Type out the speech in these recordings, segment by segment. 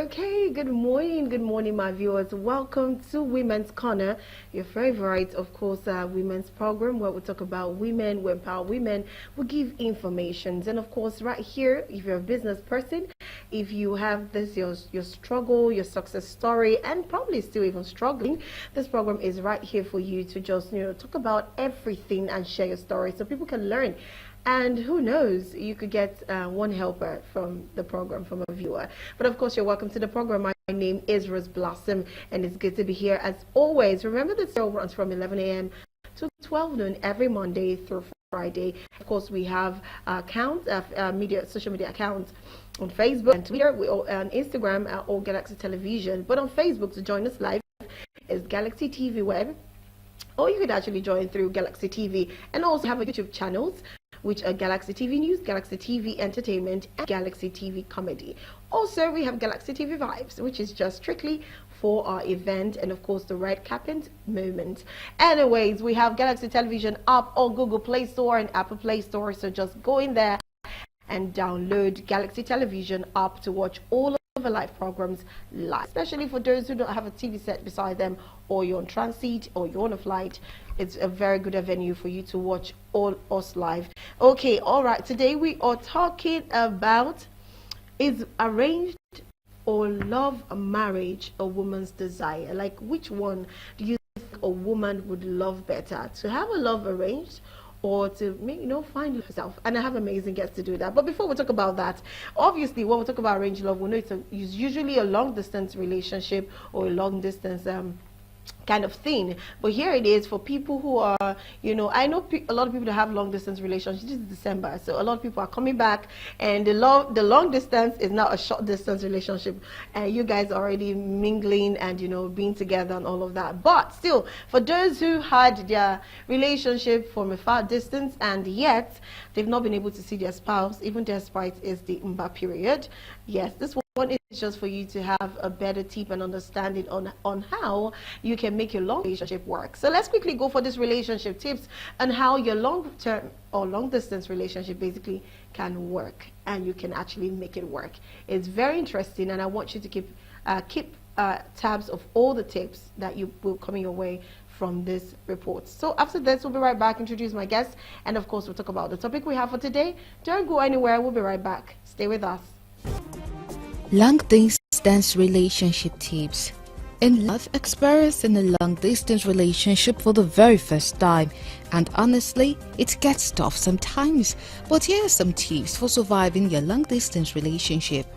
Okay, good morning, my viewers. Welcome to Women's Corner, your favorite, of course, women's program where we talk about women, we empower women, we give informations, and of course, right here, if you're a business person, if you have this your struggle, your success story, and probably still even struggling, this program is right here for you to just talk about everything and share your story so people can learn. And who knows, you could get one helper from the program, from a viewer. But of course, you're welcome to the program. My name is Rose Blossom, and it's good to be here as always. Remember, the show runs from 11 a.m. to 12 noon every Monday through Friday. Of course, we have accounts, social media accounts on Facebook and Twitter, on Instagram, or Galaxy Television. But on Facebook, to join us live is Galaxy TV Web, or you could actually join through Galaxy TV, and also have a YouTube channels, which are Galaxy TV News, Galaxy TV Entertainment, and Galaxy TV Comedy. Also, we have Galaxy TV Vibes, which is just strictly for our event, and of course the red carpet moment. Anyways, we have Galaxy Television app on Google Play Store and Apple Play Store, so just go in there and download Galaxy Television app to watch all of the live programs live, especially for those who don't have a TV set beside them, or you're on transit, or you're on a flight. It's a very good avenue for you to watch all us live. Okay, all right, today we are talking about, is arranged or love marriage a woman's desire? Like, which one do you think a woman would love better, to have a love arranged, or to find herself? And I have amazing guests to do that. But before we talk about that, obviously when we talk about arranged love, we know it's usually a long distance relationship, or a long distance kind of thing. But here it is for people who are, I know a lot of people that have long distance relationships. This is December, so a lot of people are coming back, and the long distance is now a short distance relationship, and you guys are already mingling and being together and all of that. But still, for those who had their relationship from a far distance and yet they've not been able to see their spouse, even despite is the Mba period, yes, this one is just for you to have a better tip and understanding on how you can make your long relationship work. So let's quickly go for this relationship tips and how your long-term or long-distance relationship basically can work, and you can actually make it work. It's very interesting, and I want you to keep tabs of all the tips that you will come your way from this report. So after this, we'll be right back, introduce my guests, and of course we'll talk about the topic we have for today. Don't go anywhere, we'll be right back. Stay with us. Long-distance relationship tips. In love, experiencing a long-distance relationship for the very first time, and honestly, it gets tough sometimes. But here are some tips for surviving your long-distance relationship.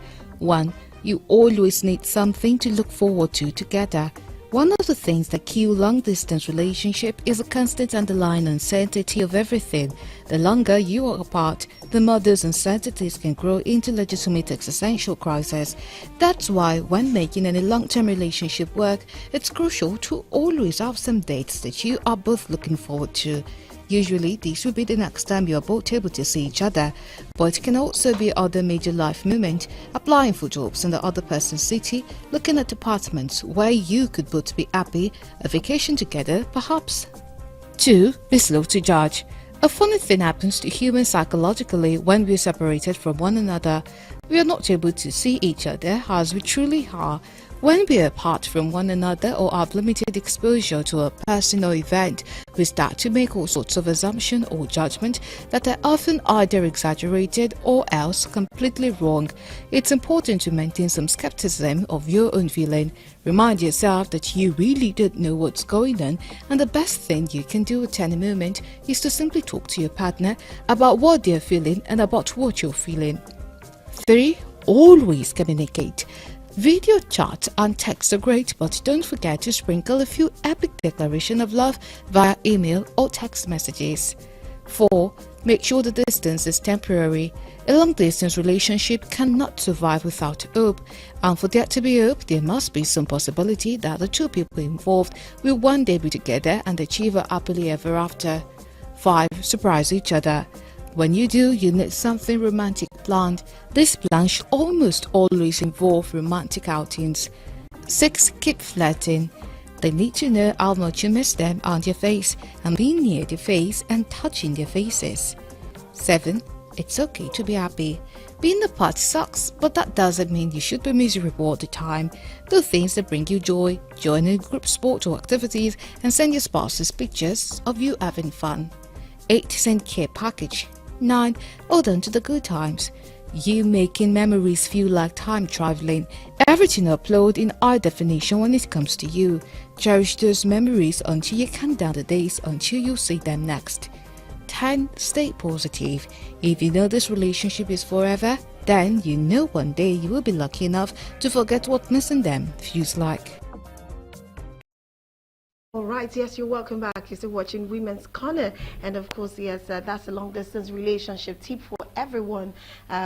1. You always need something to look forward to together. One of the things that kill long-distance relationship is a constant underlying uncertainty of everything. The longer you are apart, the more those uncertainties can grow into legitimate existential crisis. That's why when making any long-term relationship work, it's crucial to always have some dates that you are both looking forward to. Usually, this will be the next time you are both able to see each other, but it can also be other major life moments, applying for jobs in the other person's city, looking at apartments where you could both be happy, a vacation together perhaps. 2. Be slow to judge. A funny thing happens to humans psychologically when we're separated from one another. We are not able to see each other as we truly are. When we are apart from one another or have limited exposure to a person or event, we start to make all sorts of assumptions or judgment that are often either exaggerated or else completely wrong. It's important to maintain some skepticism of your own feeling. Remind yourself that you really don't know what's going on, and the best thing you can do at any moment is to simply talk to your partner about what they're feeling and about what you're feeling. 3. Always communicate. Video chat and text are great, but don't forget to sprinkle a few epic declarations of love via email or text messages. 4. Make sure the distance is temporary. A long-distance relationship cannot survive without hope, and for there to be hope, there must be some possibility that the two people involved will one day be together and achieve a happily ever after. 5. Surprise each other. When you do, you need something romantic planned. This plan should almost always involve romantic outings. 6. Keep flirting. They need to know how much you miss them on your face and being near their face and touching their faces. 7. It's okay to be happy. Being apart sucks, but that doesn't mean you should be miserable all the time. Do things that bring you joy, join in group sport or activities, and send your spouses pictures of you having fun. 8. Send care package. 9. Hold on to the good times. You making memories feel like time traveling. Everything upload in high definition when it comes to you. Cherish those memories until you count down the days until you see them next. 10. Stay positive. If you know this relationship is forever, then you know one day you will be lucky enough to forget what missing them feels like. All right, yes, you're welcome back. You're still watching Women's Corner. And of course, yes, that's a long distance relationship tip for everyone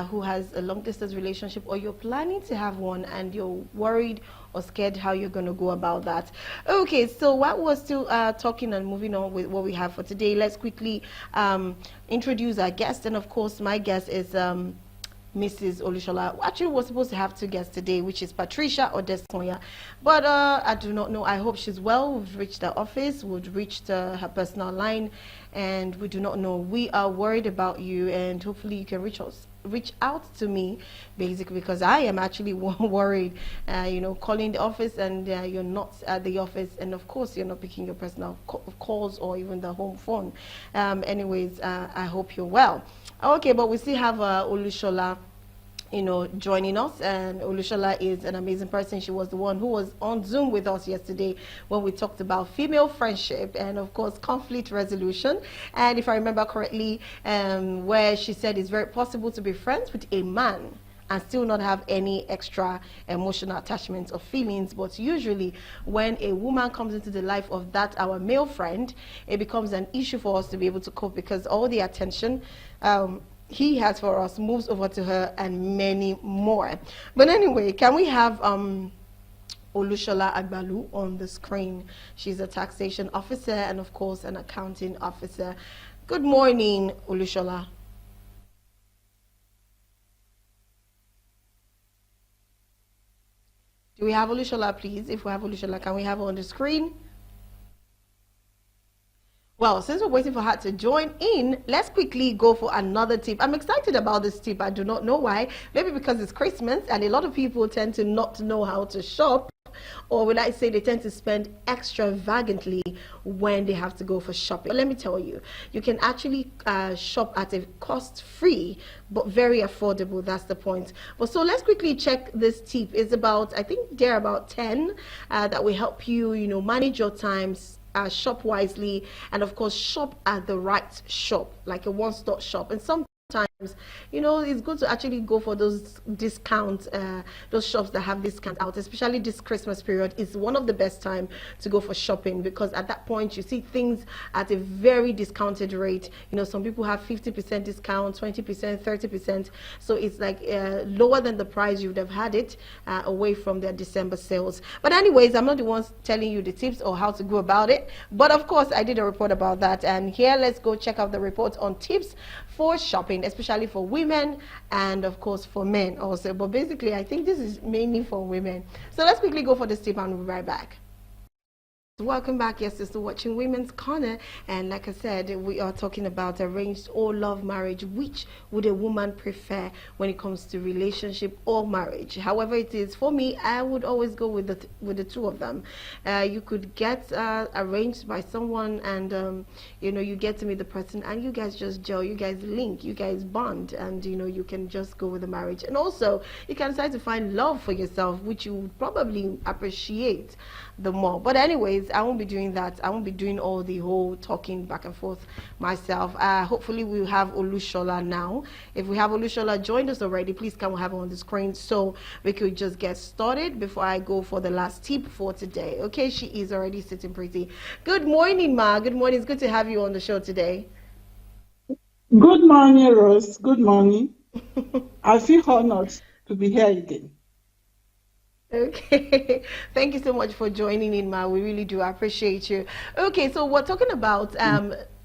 who has a long distance relationship, or you're planning to have one and you're worried or scared how you're going to go about that. Okay, so while we're still talking and moving on with what we have for today, let's quickly introduce our guest. And of course, my guest is Mrs. Olushola. Actually, we're supposed to have two guests today, which is Patricia or Desponya. But I do not know. I hope she's well. We've reached the office. We've reached her personal line. And we do not know. We are worried about you. And hopefully you can reach out to me, basically, because I am actually worried, you know, calling the office and you're not at the office. And of course, you're not picking your personal calls or even the home phone. Anyways, I hope you're well. Okay, but we still have Olushola, you know, joining us, and Olushola is an amazing person. She was the one who was on Zoom with us yesterday when we talked about female friendship and of course conflict resolution. And if I remember correctly, where she said it's very possible to be friends with a man and still not have any extra emotional attachments or feelings. But usually when a woman comes into the life of that our male friend, it becomes an issue for us to be able to cope, because all the attention he has for us moves over to her and many more. But anyway, can we have Olushola Agbalu on the screen? She's a taxation officer and of course an accounting officer. Good morning, Olushola. Do we have Olushola, please? If we have Olushola, can we have her on the screen? Well, since we're waiting for her to join in, let's quickly go for another tip. I'm excited about this tip. I do not know why. Maybe because it's Christmas and a lot of people tend to not know how to shop. Or would I say they tend to spend extravagantly when they have to go for shopping. But let me tell you, you can actually shop at a cost-free but very affordable. That's the point. But so let's quickly check this tip. It's about, I think there are about 10 that will help you, you know, manage your times, shop wisely, and of course shop at the right shop, like a one-stop shop. And sometimes, you know, it's good to actually go for those discounts, those shops that have discount out, especially this Christmas period is one of the best time to go for shopping, because at that point you see things at a very discounted rate. You know, some people have 50% discount, 20%, 30%, so it's like lower than the price you would have had it away from their December sales. But anyways, I'm not the one telling you the tips or how to go about it, but of course I did a report about that, and here let's go check out the report on tips for shopping, especially for women and of course for men also. But basically I think this is mainly for women. So let's quickly go for this tip and we'll be right back. Welcome back, yes, to watching Women's Corner, and like I said, we are talking about arranged or love marriage. Which would a woman prefer when it comes to relationship or marriage? However it is, for me, I would always go with the two of them. You could get arranged by someone, and you know, you get to meet the person and you guys just gel, you guys link, you guys bond, and you know, you can just go with the marriage. And also you can decide to find love for yourself, which you would probably appreciate the more. But anyways, I won't be doing that. I won't be doing all the whole talking back and forth myself. Hopefully we'll have Olushola now. If we have Olushola joined us already, please can we have her on the screen so we could just get started before I go for the last tip for today. Okay, she is already sitting pretty. Good morning, Ma. Good morning. It's good to have you on the show today. Good morning, Rose. Good morning. I feel honored to be here again. Okay, thank you so much for joining in, Ma. We really do appreciate you. Okay, so we're talking about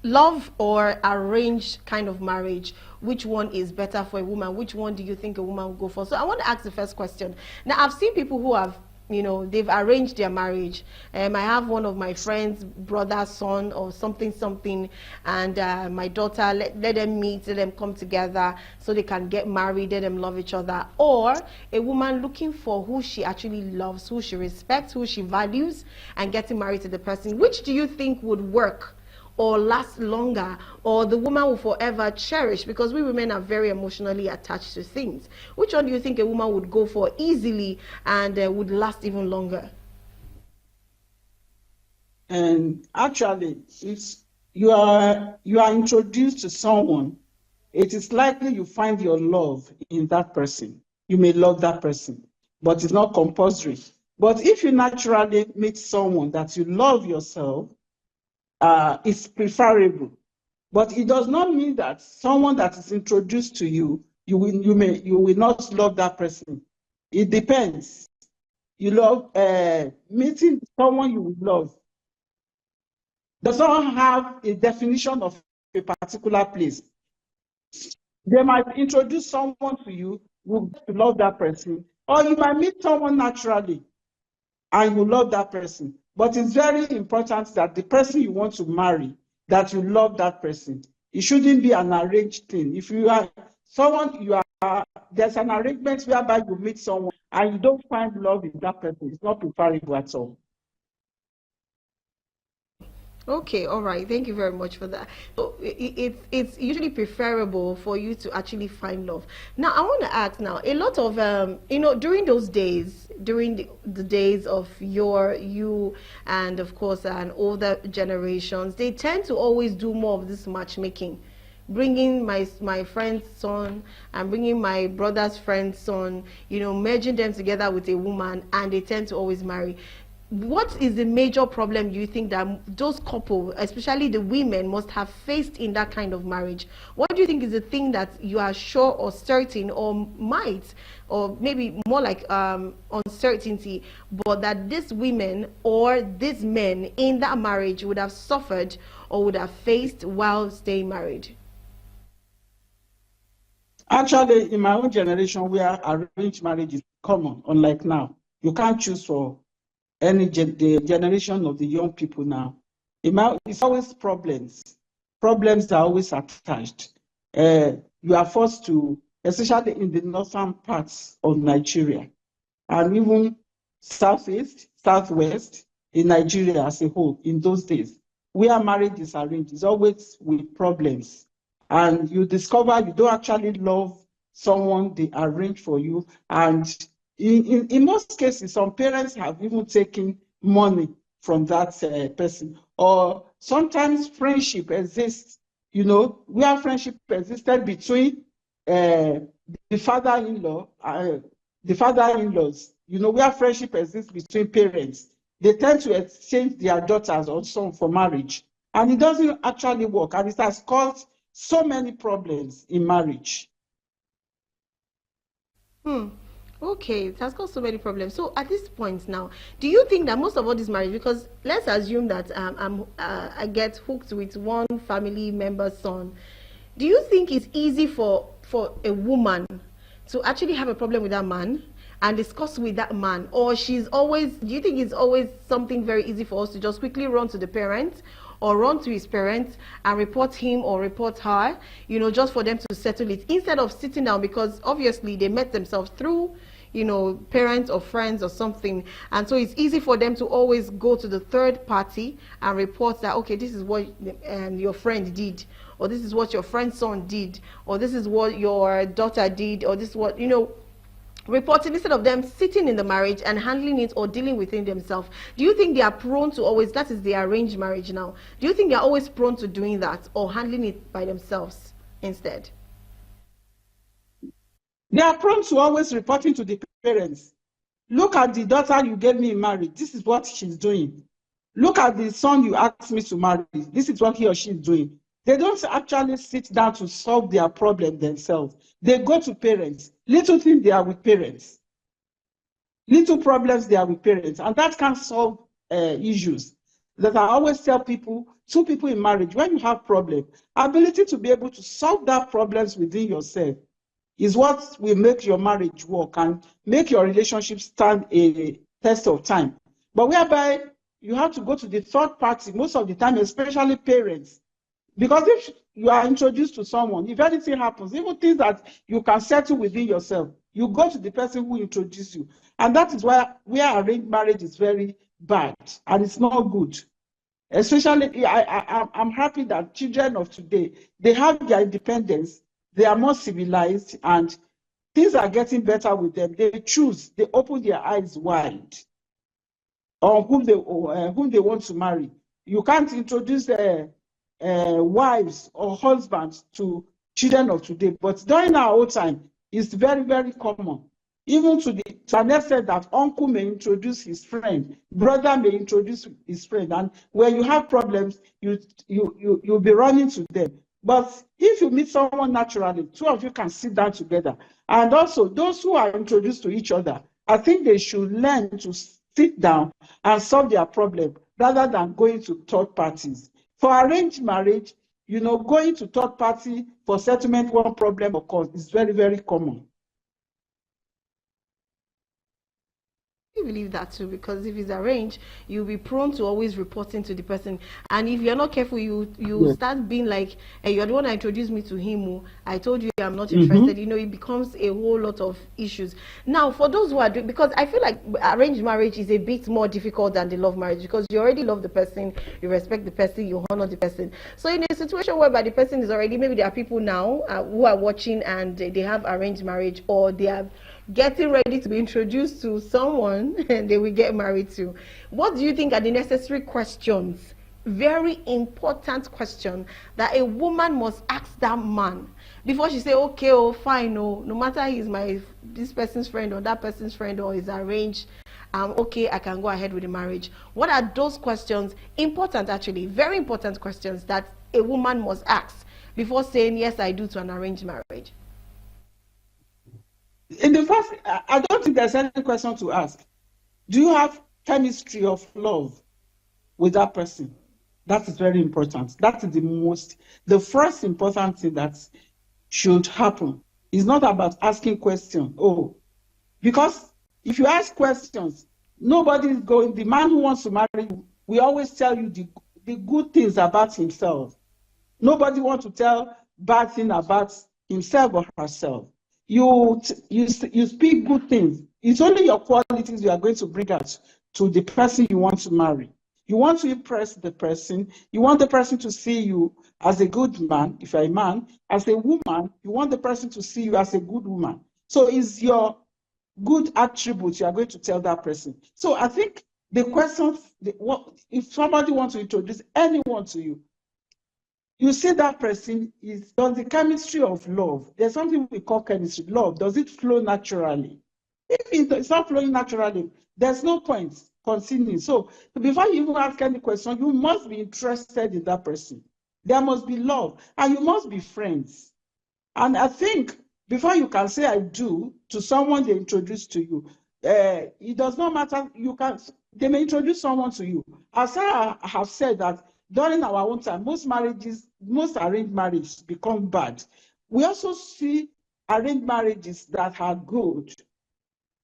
love or arranged kind of marriage. Which one is better for a woman? Which one do you think a woman will go for? So I want to ask the first question. Now, I've seen people who have they've arranged their marriage. I have one of my friends' brother's son or something, and my daughter, let them meet, let them come together so they can get married, let them love each other. Or a woman looking for who she actually loves, who she respects, who she values, and getting married to the person. Which do you think would work or last longer, or the woman will forever cherish? Because we women are very emotionally attached to things. Which one do you think a woman would go for easily and would last even longer? And actually, it's you are introduced to someone, it is likely you find your love in that person. You may love that person, but it's not compulsory. But if you naturally meet someone that you love yourself, it's preferable. But it does not mean that someone that is introduced to you, you will not love that person. It depends. You love meeting someone you will love does not have a definition of a particular place. They might introduce someone to you who love that person, or you might meet someone naturally and you love that person. But it's very important that the person you want to marry, that you love that person. It shouldn't be an arranged thing. If you are someone, there's an arrangement whereby you meet someone and you don't find love in that person. It's not preferable at all. Okay, all right. Thank you very much for that. So it's usually preferable for you to actually find love. Now, I want to ask now, a lot of, during those days, during the days of you and of course, and older generations, they tend to always do more of this matchmaking, bringing my friend's son and bringing my brother's friend's son, merging them together with a woman, and they tend to always marry. What is the major problem you think that those couples, especially the women, must have faced in that kind of marriage? What do you think is the thing that you are sure or certain, or might, or maybe more like uncertainty, but that these women or these men in that marriage would have suffered or would have faced while staying married? Actually, in my own generation, where arranged marriage is common, unlike now, you can't choose for the generation of the young people now. It's always problems. Problems are always attached. You are forced to, especially in the northern parts of Nigeria, and even southeast, southwest, in Nigeria as a whole, in those days, where marriage is arranged, is always with problems. And you discover you don't actually love someone they arrange for you. And in most cases, some parents have even taken money from that person. Or sometimes friendship exists, where friendship existed between the father-in-law, the father-in-laws, where friendship exists between parents. They tend to exchange their daughters or sons for marriage. And it doesn't actually work. And it has caused so many problems in marriage. Okay, it has caused so many problems. So at this point now, do you think that most of all this marriage, because let's assume that I get hooked with one family member's son, do you think it's easy for a woman to actually have a problem with that man and discuss with that man? Or do you think it's always something very easy for us to just quickly run to the parents or run to his parents and report him or report her, just for them to settle it, instead of sitting down? Because obviously they met themselves through, parents or friends or something. And so it's easy for them to always go to the third party and report that, okay, this is what your friend did, or this is what your friend's son did, or this is what your daughter did, or this is what, reporting, instead of them sitting in the marriage and handling it or dealing with it themselves. Do you think they are prone to always, that is the arranged marriage now, do you think they are always prone to doing that or handling it by themselves instead? They are prone to always reporting to the parents. Look at the daughter you gave me in marriage. This is what she's doing. Look at the son you asked me to marry. This is what he or she is doing. They don't actually sit down to solve their problem themselves. They go to parents. Little things they are with parents. Little problems they are with parents. And that can solve issues. That I always tell people, two people in marriage, when you have problems, ability to be able to solve that problems within yourself is what will make your marriage work and make your relationship stand a test of time. But whereby you have to go to the third party most of the time, especially parents. Because if you are introduced to someone, if anything happens, even things that you can settle within yourself, you go to the person who introduced you. And that is where arranged marriage is very bad and it's not good. Especially, I'm happy that children of today, they have their independence, they are more civilized, and things are getting better with them. They choose, they open their eyes wide on whom they want to marry. You can't introduce wives or husbands to children of today, but during our old time, it's very, very common. Even to an extent that uncle may introduce his friend, brother may introduce his friend, and when you have problems, you'll be running to them. But if you meet someone naturally, two of you can sit down together. And also, those who are introduced to each other, I think they should learn to sit down and solve their problem rather than going to third parties. For arranged marriage, going to third party for settlement one problem occurs is very, very common. I believe that too, because if it's arranged, you'll be prone to always reporting to the person, and if you're not careful, you start being like, hey, you're the one that introduced me to him, I told you I'm not interested. It becomes a whole lot of issues. Now, for those who are doing, because I feel like arranged marriage is a bit more difficult than the love marriage, because you already love the person, you respect the person, you honor the person. So in a situation whereby the person is already, maybe there are people now who are watching and they have arranged marriage, or they are getting ready to be introduced to someone and they will get married to. What do you think are the necessary questions, very important question, that a woman must ask that man before she say, okay, oh fine, no matter he's this person's friend or that person's friend or is arranged, okay, I can go ahead with the marriage? What are those questions, important actually, very important questions, that a woman must ask before saying yes I do to an arranged marriage? In the first, I don't think there's any question to ask. Do you have chemistry of love with that person? That is very important. That is the first important thing that should happen. It's not about asking questions. Because if you ask questions, nobody is going, the man who wants to marry you, we always tell you the good things about himself. Nobody wants to tell bad things about himself or herself. You speak good things. It's only your qualities you are going to bring out to the person you want to marry. You want to impress the person. You want the person to see you as a good man, if you're a man. As a woman, you want the person to see you as a good woman. So it's your good attributes you are going to tell that person. So I think the question, if somebody wants to introduce anyone to you, you see that person does the chemistry of love. There's something we call chemistry. Love, does it flow naturally? If it's not flowing naturally, there's no point continuing. So before you even ask any question, you must be interested in that person. There must be love, and you must be friends. And I think before you can say I do to someone they introduce to you, it does not matter. They may introduce someone to you. As I have said that during our own time, most arranged marriages become bad. We also see arranged marriages that are good.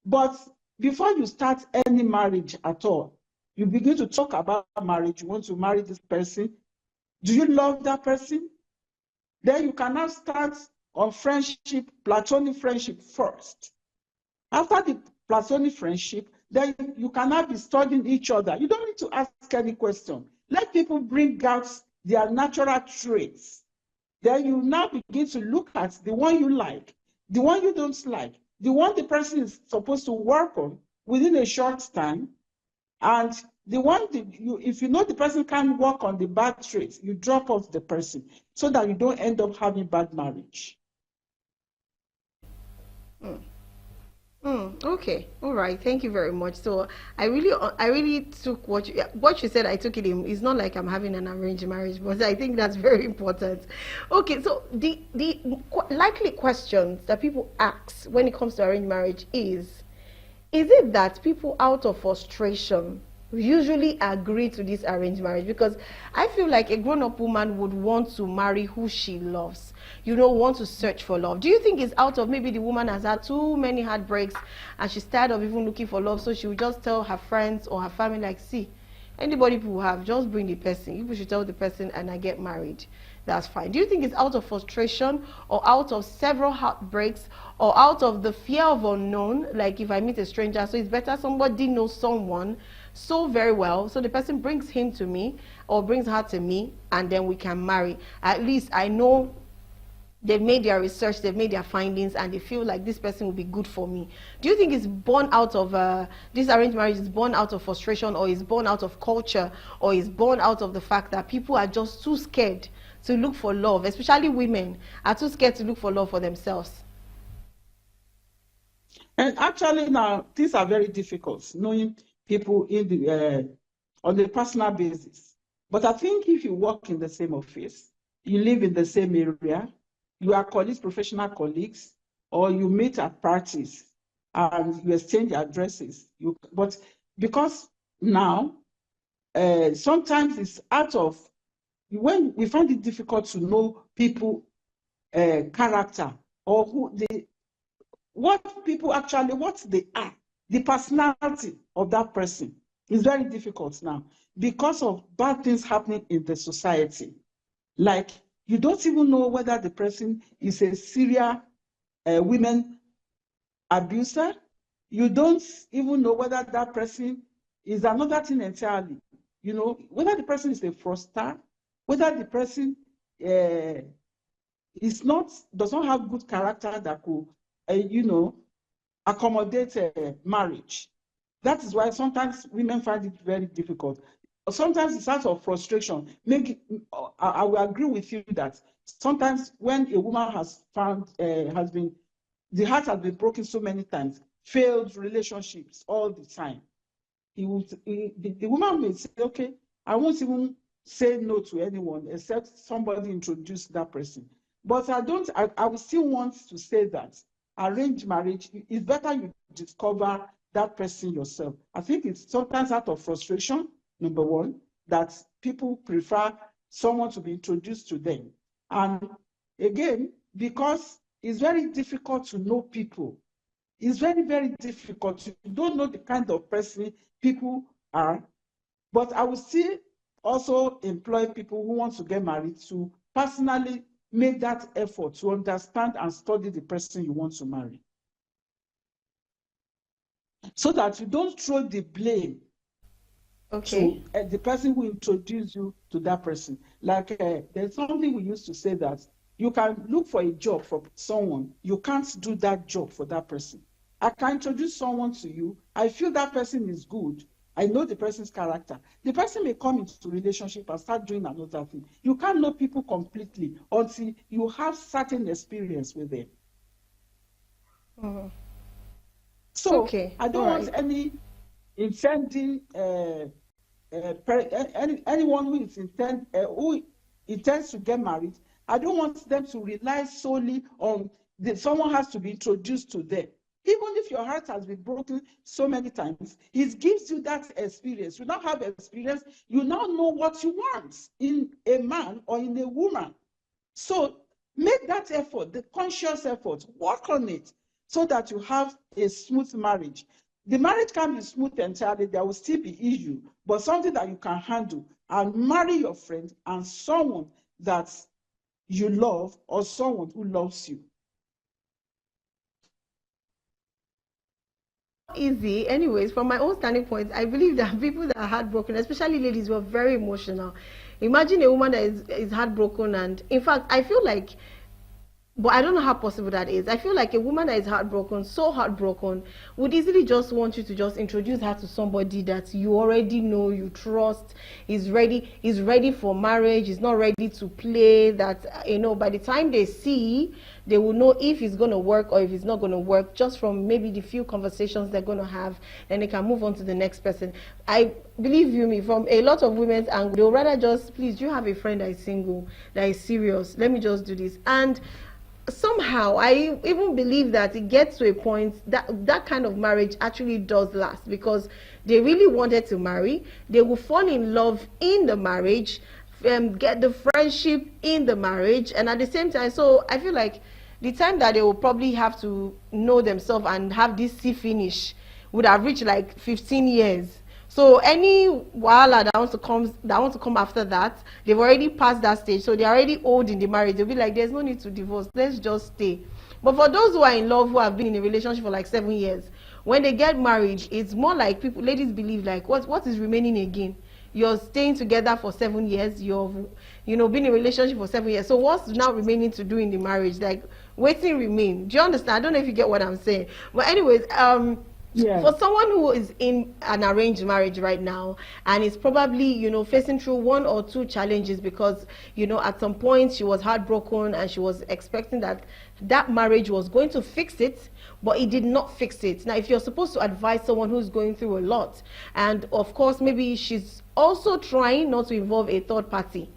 But before you start any marriage at all, you begin to talk about marriage. You want to marry this person. Do you love that person? Then you cannot start on friendship, platonic friendship first. After the platonic friendship, then you cannot be studying each other. You don't need to ask any question. Let people bring out their natural traits. Then you now begin to look at the one you like, the one you don't like, the one the person is supposed to work on within a short time, and the one if you know the person can't work on the bad traits, you drop off the person so that you don't end up having bad marriage. Okay, all right, thank you very much. So I really took what you said. I took it in. It's not like I'm having an arranged marriage, but I think that's very important. Okay, so the likely questions that people ask when it comes to arranged marriage is it that people out of frustration usually agree to this arranged marriage? Because I feel like a grown-up woman would want to marry who she loves. want to search for love. Do you think it's out of maybe the woman has had too many heartbreaks and she's tired of even looking for love, so she will just tell her friends or her family, like, see, anybody people have, just bring the person. People should tell the person and I get married. That's fine. Do you think it's out of frustration or out of several heartbreaks or out of the fear of unknown? Like if I meet a stranger, so it's better somebody knows someone so very well, so the person brings him to me or brings her to me and then we can marry. At least I know they've made their research, they've made their findings, and they feel like this person will be good for me. Do you think it's born out of, this arranged marriage is born out of frustration, or is born out of culture, or is born out of the fact that people are just too scared to look for love, especially women are too scared to look for love for themselves? And actually now, things are very difficult, knowing people in the on a personal basis. But I think if you work in the same office, you live in the same area, you are colleagues, professional colleagues, or you meet at parties and you exchange addresses. But because now, sometimes it's out of, when we find it difficult to know people character or what people actually, what they are, the personality of that person is very difficult now because of bad things happening in the society. Like, you don't even know whether the person is a serial women abuser. You don't even know whether that person is another thing entirely. Whether the person is a fraudster, whether the person does not have good character that could, accommodate marriage. That is why sometimes women find it very difficult. Sometimes it's out of frustration. I will agree with you that sometimes when a woman the heart has been broken so many times, failed relationships all the time, the woman may say, okay, I won't even say no to anyone except somebody introduce that person. But I will still want to say that arranged marriage, it's better you discover that person yourself. I think it's sometimes out of frustration, number one, that people prefer someone to be introduced to them. And again, because it's very difficult to know people. It's very, very difficult. You don't know the kind of person people are. But I will still also employ people who want to get married to personally make that effort to understand and study the person you want to marry, so that you don't throw the blame to the person who introduced you to that person. Like there's something we used to say that you can look for a job for someone, you can't do that job for that person. I can introduce someone to you, I feel that person is good, I know the person's character. The person may come into relationship and start doing another thing. You can't know people completely until you have certain experience with them. So I don't want any intending anyone who intends to get married. I don't want them to rely solely on someone has to be introduced to them. Even if your heart has been broken so many times, it gives you that experience. You now have experience, you now know what you want in a man or in a woman. So make that effort, the conscious effort, work on it so that you have a smooth marriage. The marriage can be smooth entirely, there will still be issue, but something that you can handle, and marry your friend and someone that you love or someone who loves you. Easy. Anyways, from my own standing point, I believe that people that are heartbroken, especially ladies, were very emotional. Imagine a woman that is heartbroken, and in fact, I feel like, but I don't know how possible that is. I feel like a woman that is heartbroken, so heartbroken, would easily just want you to just introduce her to somebody that you already know, you trust, is ready for marriage, is not ready to play, that, by the time they see, they will know if it's going to work or if it's not going to work, just from maybe the few conversations they're going to have, then they can move on to the next person. I believe me, from a lot of women's angle, they'll rather just, please, you have a friend that is single, that is serious, let me just do this. And somehow I even believe that it gets to a point that that kind of marriage actually does last, because they really wanted to marry, they will fall in love in the marriage, get the friendship in the marriage, and at the same time, so I feel like the time that they will probably have to know themselves and have this see finish would have reached like 15 years. So any wahala that wants to come after that, they've already passed that stage. So they're already old in the marriage. They'll be like, there's no need to divorce. Let's just stay. But for those who are in love, who have been in a relationship for like 7 years, when they get married, it's more like ladies believe like, what is remaining again? You're staying together for 7 years. You've, been in a relationship for 7 years. So what's now remaining to do in the marriage? Like, waiting remain. Do you understand? I don't know if you get what I'm saying. But anyways, Yeah. for someone who is in an arranged marriage right now and is probably, facing through one or two challenges because, at some point she was heartbroken and she was expecting that marriage was going to fix it, but it did not fix it. Now, if you're supposed to advise someone who's going through a lot, and of course, maybe she's also trying not to involve a third party,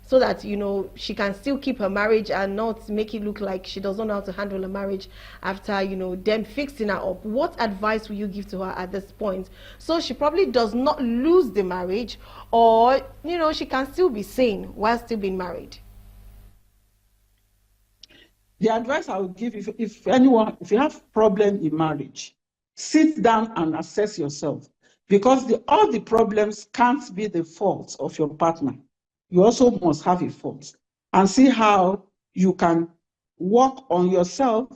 so that she can still keep her marriage and not make it look like she doesn't know how to handle a marriage after them fixing her up, what advice will you give to her at this point, so she probably does not lose the marriage, or she can still be sane while still being married? The advice I would give, if you have problem in marriage, sit down and assess yourself, because all the problems can't be the fault of your partner. You also must have a fault, and see how you can work on yourself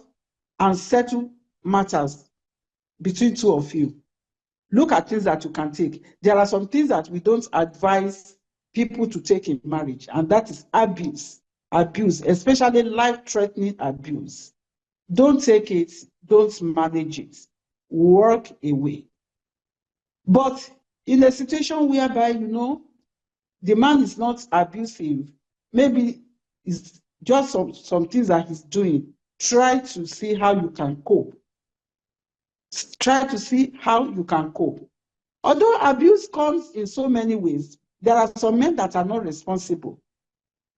and settle matters between two of you. Look at things that you can take. There are some things that we don't advise people to take in marriage, and that is abuse, especially life-threatening abuse. Don't take it, don't manage it, work away. But in a situation whereby, the man is not abusive, maybe it's just some things that he's doing, try to see how you can cope. Try to see how you can cope. Although abuse comes in so many ways, there are some men that are not responsible,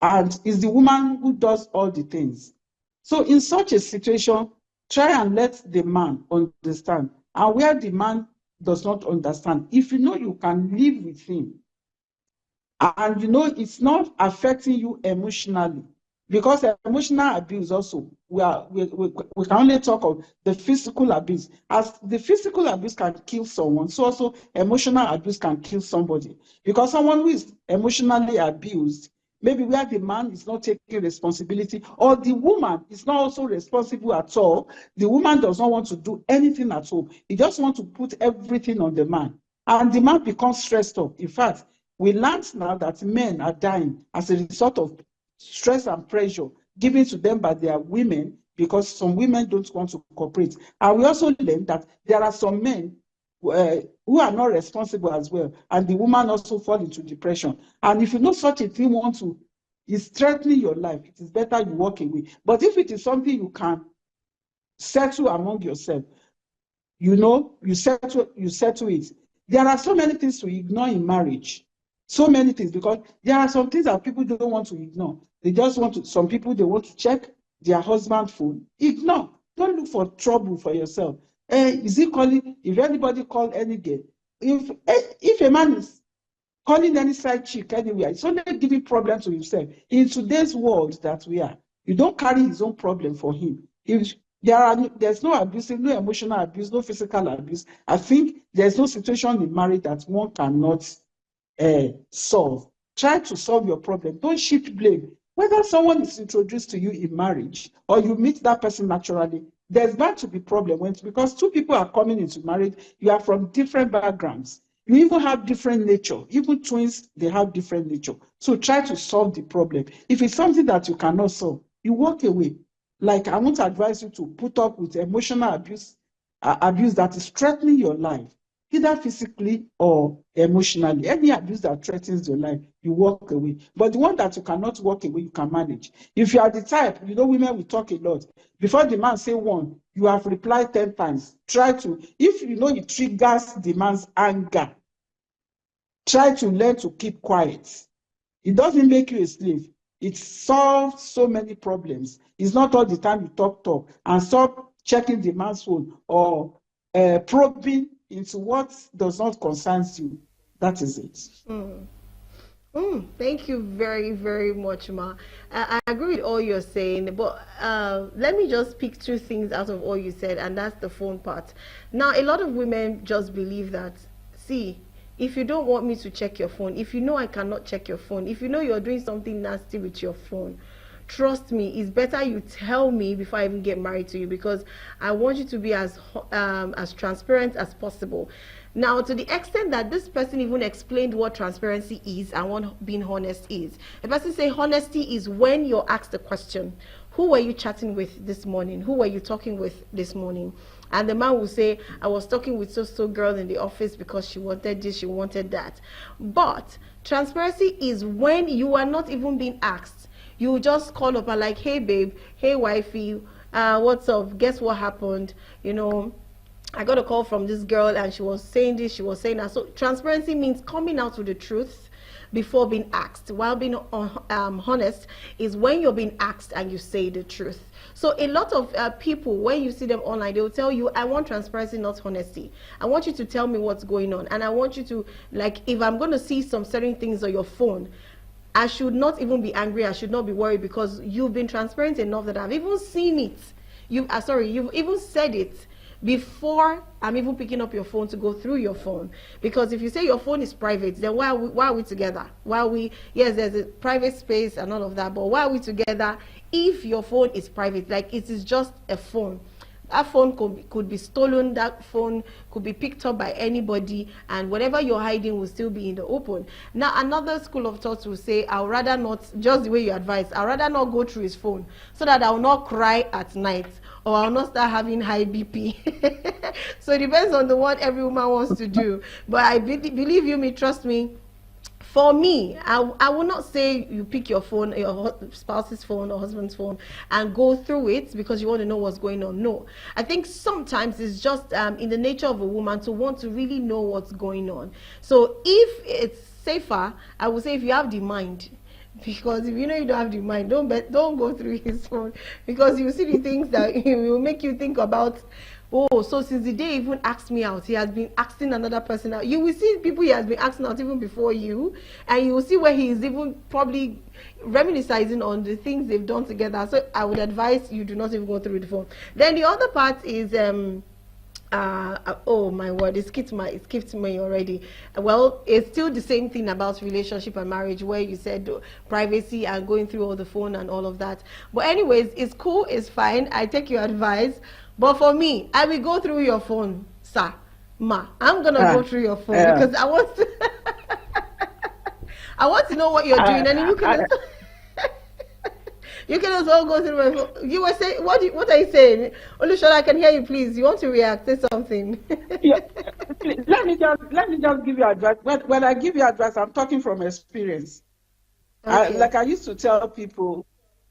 and it's the woman who does all the things. So in such a situation, try and let the man understand. And where the man does not understand, if you can live with him, and it's not affecting you emotionally, because emotional abuse also, we can only talk of the physical abuse. As the physical abuse can kill someone, so also emotional abuse can kill somebody. Because someone who is emotionally abused, maybe where the man is not taking responsibility, or the woman is not also responsible at all. The woman does not want to do anything at all. He just wants to put everything on the man, and the man becomes stressed up. In fact, we learned now that men are dying as a result of stress and pressure given to them by their women, because some women don't want to cooperate. And we also learned that there are some men who are not responsible as well, and the woman also fall into depression. And if such a thing is threatening your life, it is better you walk away. But if it is something you can settle among yourself, you settle it. There are so many things to ignore in marriage. So many things, because there are some things that people don't want to ignore. They just some people, they want to check their husband's phone. Ignore. Don't look for trouble for yourself. If anybody call any girl, if a man is calling any side chick anywhere, it's only giving problem to himself. In today's world that we are, you don't carry his own problem for him. If there's no abuse, no emotional abuse, no physical abuse, I think there's no situation in marriage that one cannot solve. Try to solve your problem. Don't shift blame. Whether someone is introduced to you in marriage or you meet that person naturally, there's bound to be problem because two people are coming into marriage. You are from different backgrounds. You even have different nature. Even twins, they have different nature. So try to solve the problem. If it's something that you cannot solve, you walk away. Like, I won't advise you to put up with emotional abuse that is threatening your life, either physically or emotionally. Any abuse that threatens your life, you walk away. But the one that you cannot walk away, you can manage. If you are the type, women will talk a lot. Before the man say one, you have replied 10 times. Try to, if it triggers the man's anger, try to learn to keep quiet. It doesn't make you a slave. It solves so many problems. It's not all the time you talk, and stop checking the man's phone or probing into what does not concern you. That is it. Thank you very, very much, Ma. I agree with all you're saying, but let me just pick two things out of all you said, and that's the phone part. Now, a lot of women just believe that, see, if you don't want me to check your phone, if you know I cannot check your phone, if you know you're doing something nasty with your phone, trust me, it's better you tell me before I even get married to you, because I want you to be as transparent as possible. Now, to the extent that this person even explained what transparency is and what being honest is, the person say honesty is when you're asked a question: who were you chatting with this morning? Who were you talking with this morning? And the man will say, I was talking with so girl in the office because she wanted this, she wanted that. But transparency is when you are not even being asked. You just call up and like, hey babe, hey wifey, what's up? Guess what happened? I got a call from this girl and she was saying this, she was saying that. So transparency means coming out with the truth before being asked. While being honest is when you're being asked and you say the truth. So a lot of people, when you see them online, they will tell you, I want transparency, not honesty. I want you to tell me what's going on. And I want you to, like, if I'm going to see some certain things on your phone, I should not even be angry. I should not be worried, because you've been transparent enough that I've even seen it. You've even said it before I'm even picking up your phone to go through your phone. Because if you say your phone is private, then why are we together? Yes, there's a private space and all of that, but why are we together if your phone is private? Like, it is just a phone. That phone could be stolen, that phone could be picked up by anybody, and whatever you're hiding will still be in the open. Now, another school of thought will say, I'll rather not, just the way you advise, I'll rather not go through his phone so that I'll not cry at night, or I'll not start having high BP. So it depends on the one every woman wants to do. But I believe you me, trust me, for me, I will not say you pick your phone, your spouse's phone or husband's phone, and go through it because you want to know what's going on. No. I think sometimes it's just in the nature of a woman to want to really know what's going on. So if it's safer, I would say if you have the mind, because if you know you don't have the mind, don't go through his phone, because you see the things that will make you think about, oh, so since the day he even asked me out, he has been asking another person out. You will see people he has been asking out even before you, and you will see where he is even probably reminiscing on the things they've done together. So I would advise you do not even go through the phone. Then the other part is oh my word, it skipped me already. Well, it's still the same thing about relationship and marriage, where you said privacy and going through all the phone and all of that. But anyways, it's cool, it's fine, I take your advice. But for me, I will go through your phone, sir, ma. I'm gonna go through your phone because I want to I want to know what you're doing, and you can you can as well go through my phone. You were saying, what are you saying? Olushola, I can hear you, please. You want to react, say something. Yeah, please, let me just give you advice. When I give you advice, I'm talking from experience. Okay. Like I used to tell people,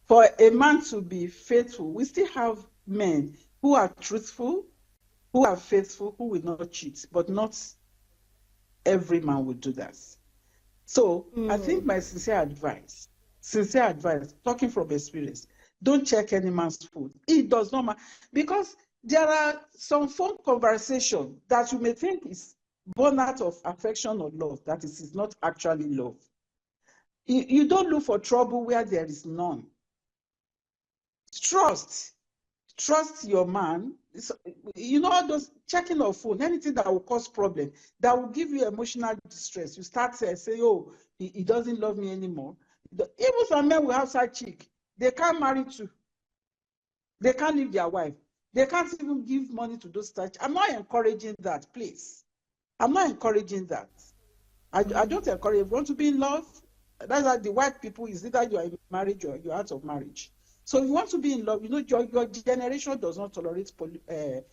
for a man to be faithful, we still have men who are truthful, who are faithful, who will not cheat, but not every man will do that. So I think my sincere advice, talking from experience, don't check any man's phone. It does not matter, because there are some phone conversation that you may think is born out of affection or love, that is not actually love. You don't look for trouble where there is none. Trust your man. All those checking of phone, anything that will cause problem, that will give you emotional distress. You start saying, oh, he doesn't love me anymore. Even some men will have side chick. They can't marry too. They can't leave their wife. They can't even give money to those such. I'm not encouraging that, please. I'm not encouraging that. I don't encourage. If you want to be in love, that's like the white people, is either you are in marriage or you're out of marriage. So if you want to be in love, your generation does not tolerate polygamy.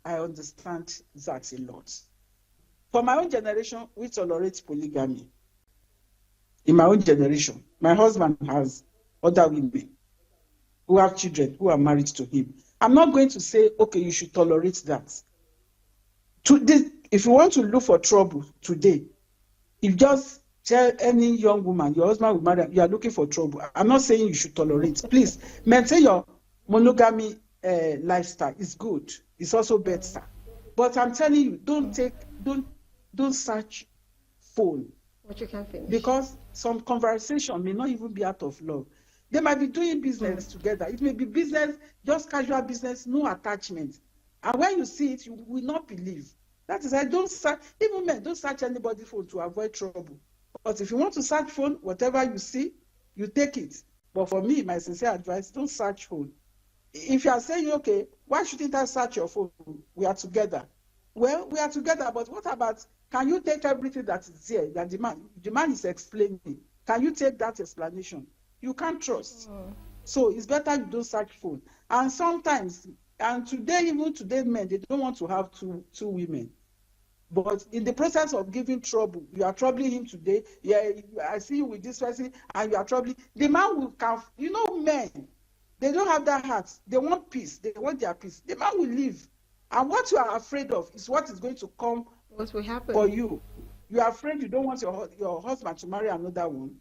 I understand that a lot. For my own generation, we tolerate polygamy. In my own generation, my husband has other women who have children who are married to him. I'm not going to say, okay, you should tolerate that. If you want to look for trouble today, if just tell any young woman your husband will marry, you are looking for trouble. I'm not saying you should tolerate. Please maintain your monogamy lifestyle. It's good. It's also better. But I'm telling you, don't search phone. But you can't finish. Because some conversation may not even be out of love. They might be doing business together. It may be business, just casual business, no attachment. And when you see it, you will not believe. That is, I don't search, even men, don't search anybody's phone to avoid trouble. But if you want to search phone, whatever you see, you take it. But for me, my sincere advice, don't search phone. If you are saying, okay, why shouldn't I search your phone? We are together. Well, we are together, but what about, can you take everything that is there that the man is explaining? Can you take that explanation? You can't trust. So it's better you don't search phone. And sometimes, and today, even today, men, they don't want to have two women. But in the process of giving trouble, you are troubling him today. Yeah, I see you with this person, and you are troubling. The man will come. You know, men, they don't have that heart. They want peace. They want their peace. The man will leave. And what you are afraid of is what is going to come What will happen for you. You are afraid you don't want your husband to marry another one.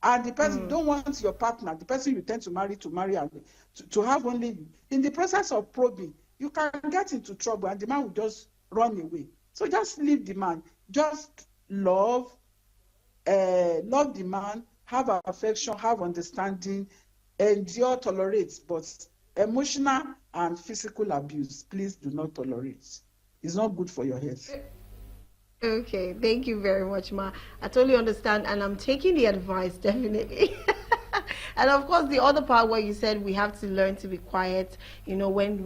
And the person you don't want your partner, the person you tend to marry and to have only you. In the process of probing, you can get into trouble and the man will just run away. So just leave the man. Just love the man, have affection, have understanding, endure, tolerate, but emotional and physical abuse, please do not tolerate. It's not good for your health. Okay, thank you very much, Ma. I totally understand, and I'm taking the advice, definitely. And of course, the other part where you said we have to learn to be quiet, you know, when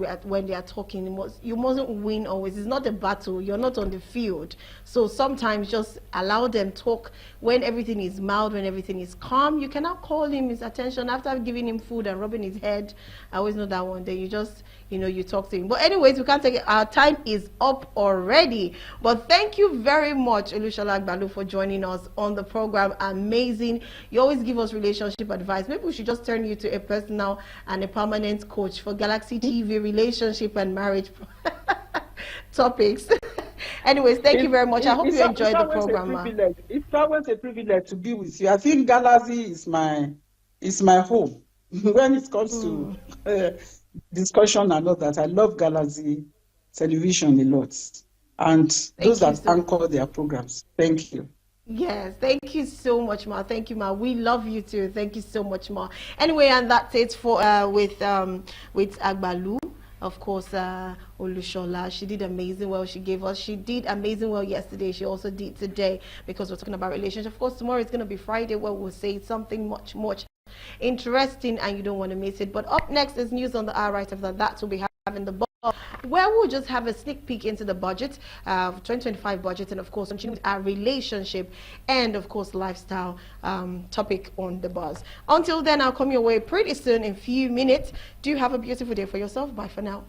they are talking, you mustn't win always. It's not a battle. You're not on the field. So sometimes just allow them talk when everything is mild, when everything is calm. You cannot call him his attention after giving him food and rubbing his head. I always know that one. Then you just, you know, you talk to him. But anyways, we can't take it. Our time is up already. But thank you very much, Olushola Agbalu, for joining us on the program. Amazing. You always give us relationship advice. Maybe we should just turn you to a personal and a permanent coach for Galaxy TV relationship and marriage topics. Anyways, thank you very much. I hope you enjoyed the program. It's always a privilege to be with you. I think Galaxy is my home when it comes to discussion and all that. I love Galaxy television a lot, and those that anchor their programs. Thank you. Yes, thank you so much, Ma. Thank you, Ma. We love you too. Thank you so much, Ma. Anyway, and that's it for with Agbalu. Of course, Olushola, she did amazing well. She did amazing well yesterday. She also did today, because we're talking about relationship. Of course, tomorrow is going to be Friday, where we'll say something much interesting, and you don't want to miss it. But up next is news on the hour. Right after that, we'll be having the where we'll just have a sneak peek into the budget, 2025 budget, and of course continue with our relationship and of course lifestyle topic on the buzz. Until then, I'll come your way pretty soon in a few minutes. Do have a beautiful day for yourself. Bye for now.